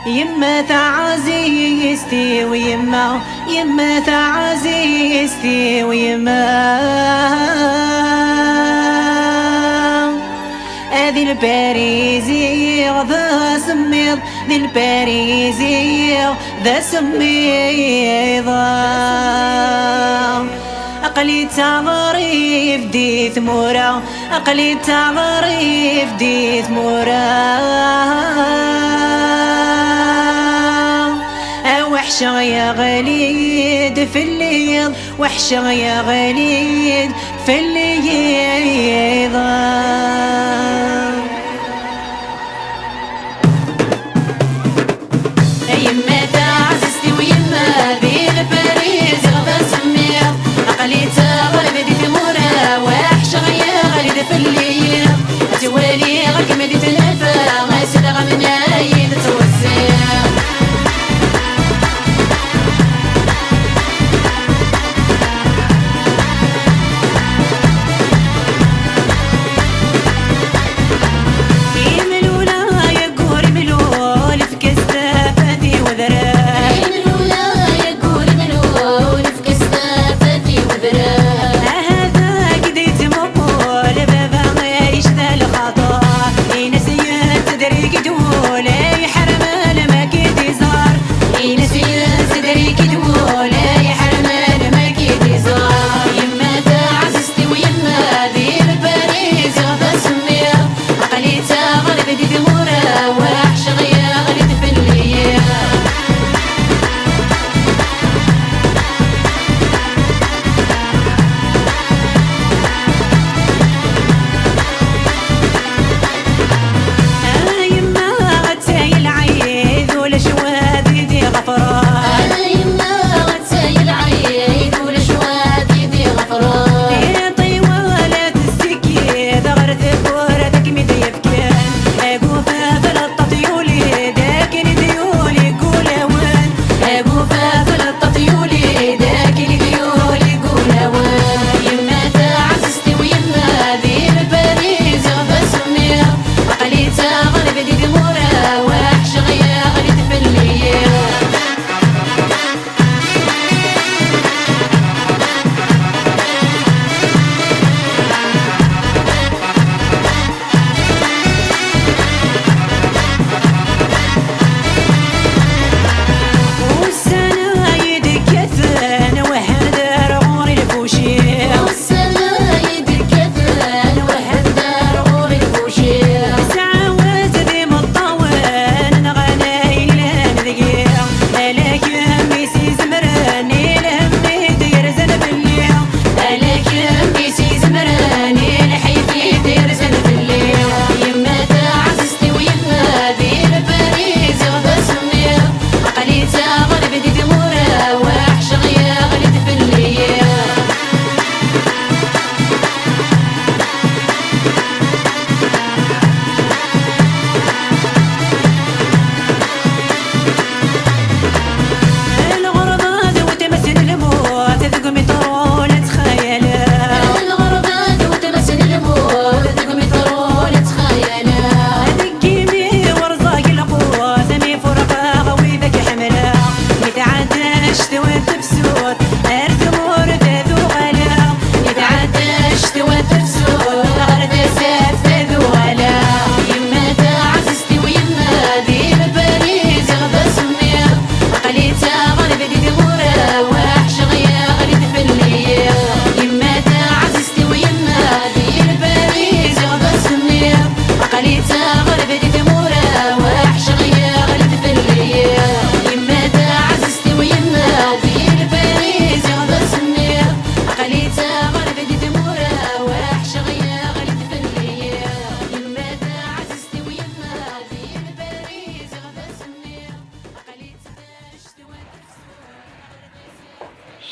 يما تعزيزتي ويما تعزيزتي ويما هذي الباريزي ذا سميض ذي الباريزي ذا سميض أقلي تغريف دي ثمورة أقلي تغريف دي ثمورة وحشة يا غليد في الليل وحشة يا غليد في الليل يما تعززتي ويما ذي الباريز غدا سمير أقلي تغرب دي ثمورة وحشة يا غليد في الليل أتوالي غير كما دي تنافى غاسل غمنا يد توزير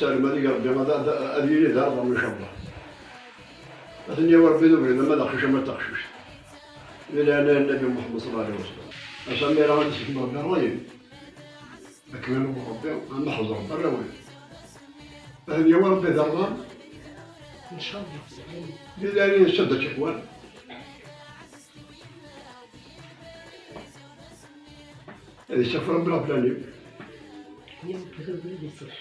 السالمة دي ربي ما أديني دار من شبه أثني وربي ذبري لما دخش ما تخشش إلى أن النبي محمد صلى الله عليه وسلم أسمي رغد اسمه بالرجل أكمل ربي أما حضر بالرجل أثني وربي ذران إن شاء الله إلى أن يسد شكوان هذه سفر ربي العالمين. يوم كذا ولد يصير